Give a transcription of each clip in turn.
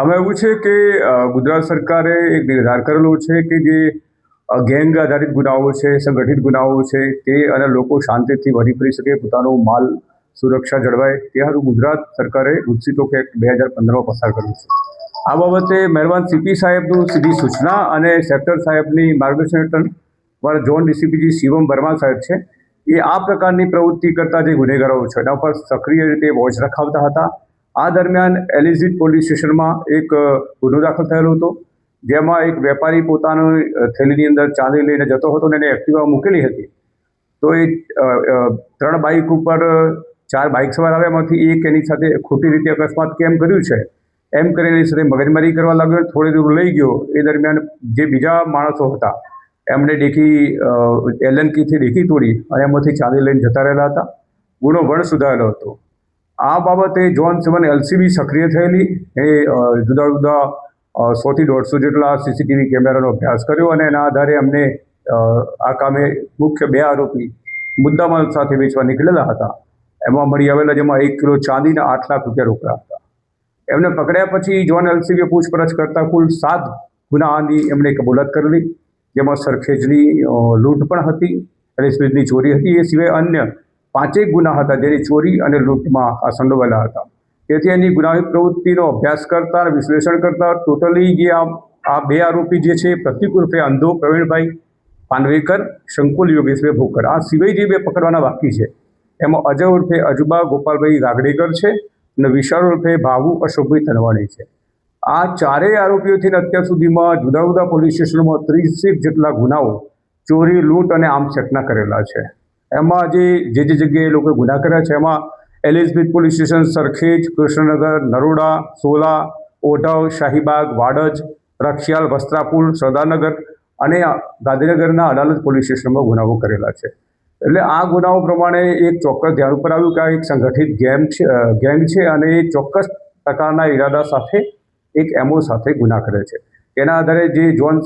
અમે એવું છે કે ગુજરાત સરકારે એક નિર્ધાર કરેલો છે કે જે ગેંગ આધારિત ગુનાઓ છે, સંગઠિત ગુનાઓ છે તે અને લોકો શાંતિથી વળી ફરી શકે, પોતાનો માલ સુરક્ષા જળવાય તે હારું ગુજરાત સરકારે ગુજસીટોક એક્ટ 2015 પસાર કર્યું છે. આ બાબતે મહેરબાન સીપી સાહેબનું સીધી સૂચના અને સેક્ટર સાહેબની માર્ગદર્શન હેઠળ મારા ઝોન ડીસીપી શિવમ વર્મા સાહેબ છે એ આ પ્રકારની પ્રવૃત્તિ કરતા જે ગુનેગારો છે એના પર સક્રિય રીતે વોચ રખાવતા હતા. આ દરમિયાન એલિઝિટ પોલીસ સ્ટેશનમાં એક ગુનો દાખલ થયેલો હતો, જેમાં એક વેપારી પોતાની થેલીની અંદર ચાંદી લઈને જતો હતો અને એને એક્ટિવા મૂકેલી હતી. તો એ 3 બાઇક ઉપર 4 બાઇક સવાર આવ્યા, એમાંથી એક એની સાથે ખોટી રીતે અકસ્માત કેમ કર્યું છે એમ કરીને એની સાથે મગજમારી કરવા લાગ્યો. થોડી દૂર લઈ ગયો. એ દરમિયાન જે બીજા માણસો હતા એમણે એલએનકીથી ડેકી તોડી અને એમાંથી ચાંદી લઈને જતા રહેલા હતા. ગુનો વણ સુધારેલો હતો. આ બાબતે ઝોન 7 એલસીબી સક્રિય થયેલી. એ જુદા જુદા 100 થી 150 જેટલા સીસીટીવી કેમેરાનો અભ્યાસ કર્યો અને એના આધારે અમને આ કામે મુખ્ય 2 આરોપી મુદ્દામાલ સાથે વેચવા નીકળેલા હતા એમાં મળી આવેલા, જેમાં 1 કિલો ચાંદીના 8 લાખ રૂપિયા રોકડા હતા. એમને પકડ્યા પછી ઝોન એલસીબીએ પૂછપરછ કરતા કુલ 7 ગુનાની એમણે કબૂલાત કરેલી, જેમાં સરખેજની લૂંટ પણ હતી, એલએસબીની ચોરી હતી. એ સિવાય અન્ય 5 ગુના હતા જેની ચોરી અને લૂંટમાં સંડોવાયેલા હતા. તેથી એની ગુનાહિત પ્રવૃત્તિનો અભ્યાસ કરતા અને વિશ્લેષણ કરતા ટોટલી જે આ 2 આરોપી જે છે પ્રતિક ઉર્ફે અંધો પ્રવીણભાઈ પાનવેકર, શંકુલ યોગેશભાઈ ભોકર, આ સિવાય જે 2 પકડવાના બાકી છે એમાં અજય ઉર્ફે અજુબા ગોપાલભાઈ ગાગડેકર છે અને વિશાળ ઉર્ફે ભાવુ અશોકભાઈ તનવાણી છે. આ 4 આરોપીઓથી અત્યાર સુધીમાં જુદા જુદા પોલીસ સ્ટેશનોમાં 30 જેટલા ગુનાઓ ચોરી, લૂંટ અને આર્મ્સ કરેલા છે. એમાં જે જગ્યાએ લોકોએ ગુના કર્યા છે એમાં એલિઝબેથ પોલીસ સ્ટેશન, સરખેજ, કૃષ્ણનગર, નરોડા, સોલા, ઓઢવ, શાહીબાગ, વાડજ, રખિયાલ, વસ્ત્રાપુર, સરદારનગર અને ગાંધીનગરના અડાલજ પોલીસ સ્ટેશનમાં ગુનાઓ કરેલા છે. એટલે આ ગુનાઓ પ્રમાણે એક ચોક્કસ ધ્યાન ઉપર આવ્યું કે આ એક સંગઠિત ગેંગ છે અને એ ચોક્કસ પ્રકારના ઇરાદા સાથે એક એમઓ સાથે ગુના કરે છે. તેના આધારે જે ઝોન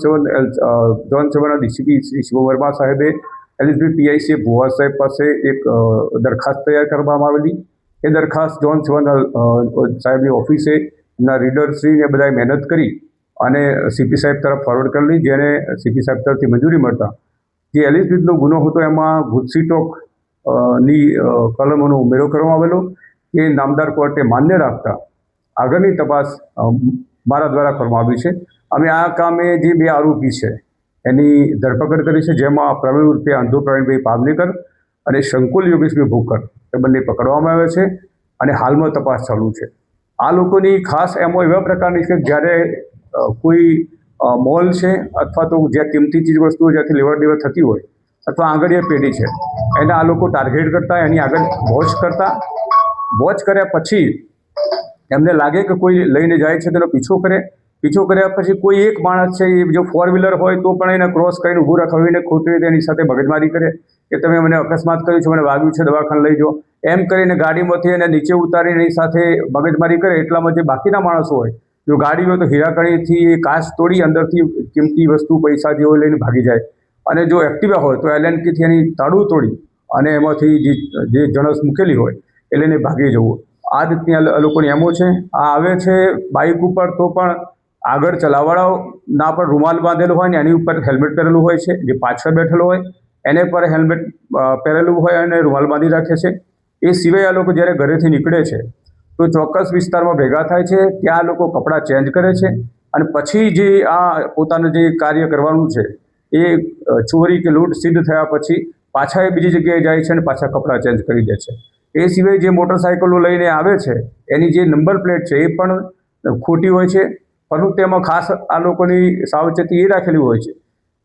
7ના ડીસીપી શ્રી શિવ વર્મા સાહેબે એલિઝબેથ પીઆઈસી ભુવા સાહેબ પાસે એક દરખાસ્ત તૈયાર કરવામાં આવેલી. એ દરખાસ્ત ઝોન 7 સાહેબની ઓફિસે એમના રીડરશ્રીને બધાએ મહેનત કરી અને સીપી સાહેબ તરફ ફોરવર્ડ કરેલી, જેને સીપી સાહેબ તરફથી મંજૂરી મળતા જે એલિઝબેથનો ગુનો હતો એમાં ગુજસીટોક ની કલમોનો ઉમેરો કરવામાં આવેલો. એ નામદાર કોર્ટે માન્ય રાખતા આગળની તપાસ મારા દ્વારા કરવામાં આવી છે. અમે આ કામે જે 2 આરોપી છે એની ધરપકડ કરી છે, જેમાં પ્રવીણ ઉર્ફે અંધો પ્રવીણભાઈ પાવનેકર અને શંકુલ યોગેશભાઈ ભોકર એ બંને પકડવામાં આવ્યા છે અને હાલમાં તપાસ ચાલુ છે. આ લોકોની ખાસ એમો એવા પ્રકારની છે કે જ્યારે કોઈ મોલ છે અથવા તો જ્યાં કિંમતી ચીજ વસ્તુઓ જ્યાંથી લેવડ દેવડ થતી હોય અથવા આંગળીય પેઢી છે એને આ લોકો ટાર્ગેટ કરતા, એની આગળ વોચ કર્યા પછી એમને લાગે કે કોઈ લઈને જાય છે તેનો પીછો કર્યા પછી કોઈ એક માણસ છે એ જો 4 વ્હીલર હોય તો પણ એને ક્રોસ કરીને ઊભું રખાવીને ખોટી રીતે એની સાથે મગજમારી કરે કે તમે મને અકસ્માત કર્યું છે, મને વાગ્યું છે, દવાખાને લઈ જાઓ એમ કરીને ગાડીમાંથી એને નીચે ઉતારીને એની સાથે મગજમારી કરે. એટલામાં જે બાકીના માણસો હોય, જો ગાડી હોય તો હીરાકણીથી કાચ તોડી અંદરથી કિંમતી વસ્તુ પૈસા જેવો લઈને ભાગી જાય અને જો એક્ટિવા હોય તો એલએનકીથી એની તાળું તોડી અને એમાંથી જે જણસ મૂકેલી હોય એ લઈને ભાગી જવું. આ રીતની આ લોકોની એમો છે. આ આવે છે બાઇક ઉપર તો પણ આગળ ચલાવવાળાના પર રૂમાલ બાંધેલો હોય ને એની ઉપર હેલ્મેટ પહેરેલું હોય છે, જે પાછળ બેઠેલો હોય એને પર હેલ્મેટ પહેરેલું હોય અને રૂમાલ બાંધી રાખે છે. એ સિવાય આ લોકો જ્યારે ઘરેથી નીકળે છે તો ચોક્કસ વિસ્તારમાં ભેગા થાય છે, ત્યાં લોકો કપડાં ચેન્જ કરે છે અને પછી જે આ પોતાનું જે કાર્ય કરવાનું છે એ ચોરી કે લૂંટ સિદ્ધ થયા પછી પાછા એ બીજી જગ્યાએ જાય છે અને પાછા કપડાં ચેન્જ કરી દે છે. એ સિવાય જે મોટરસાઇકલો લઈને આવે છે એની જે નંબર પ્લેટ છે એ પણ ખોટી હોય છે, પરંતુ તેમાં ખાસ આ લોકોની સાવચેતી એ રાખેલી હોય છે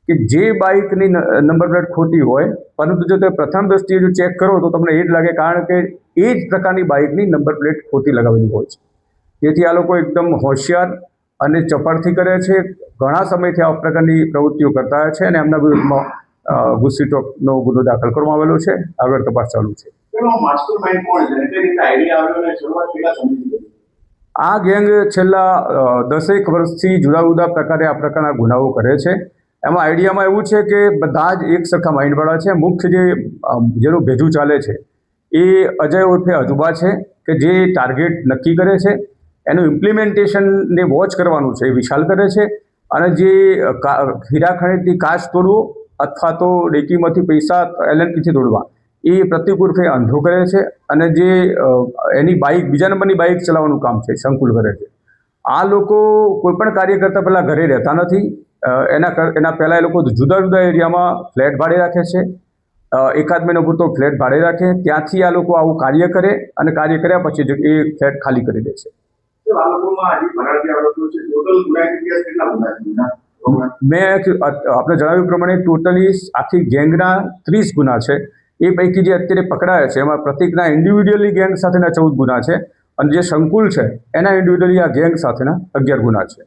કે જે બાઇકની નંબર પ્લેટ ખોટી હોય પરંતુ જો તે પ્રથમ દ્રષ્ટિએ જો ચેક કરો તો તમને એ જ લાગે, કારણ કે એ જ પ્રકારની બાઇકની નંબર પ્લેટ ખોટી લગાવેલી હોય છે. તેથી આ લોકો એકદમ હોશિયાર અને ચપળથી કરે છે. ઘણા સમયથી આ પ્રકારની પ્રવૃત્તિઓ કરતા હોય છે અને એમના વિરુદ્ધમાં ગુજસીટોકનો ગુનો દાખલ કરવામાં આવેલો છે. આગળ તપાસ ચાલુ છે. આ ગેંગ છેલ્લા 10 વર્ષથી જુદા જુદા પ્રકારે આ પ્રકારના ગુનાઓ કરે છે. એમાં આઈડિયામાં એવું છે કે બધા જ એક સરખા માઇન્ડવાળા છે. મુખ્ય જેનું ભેજું ચાલે છે એ અજય ઉર્ફે અજુબા છે કે જે ટાર્ગેટ નક્કી કરે છે, એનું ઇમ્પ્લિમેન્ટેશનને વોચ કરવાનું છે એ વિશાલ કરે છે, અને જે હીરા ખનીજથી કાચ તોડવો અથવા તો ડેકીમાંથી પૈસા એલએનટીથી તોડવા એ પ્રતિક ઉર્ફે અંધો કરે છે, અને જે એની બાઇક બીજા નંબરની બાઇક ચલાવવાનું કામ છે સંકુલ કરે છે. આ લોકો કોઈ પણ કાર્ય કરતાં પહેલાં ઘરે રહેતા નથી. એના પહેલાં એ લોકો જુદા જુદા એરિયામાં ફ્લેટ ભાડે રાખે છે. એકાદ મહિનો પૂરતો ફ્લેટ ભાડે રાખે, ત્યાંથી આ લોકો આવું કાર્ય કરે, અને કાર્ય કર્યા પછી એ ફ્લેટ ખાલી કરી દે છે. મેં આપણે જણાવ્યું પ્રમાણે ટોટલી આખી ગેંગના 30 ગુના છે. એ પૈકી જે અત્યારે પકડાયા છે એમાં પ્રતિકના ઇન્ડિવિડ્યુઅલી ગેંગ સાથેના 14 ગુના છે, અને જે સંકુલ છે એના ઇન્ડિવિડ્યુઅલી આ ગેંગ સાથેના 11 ગુના છે.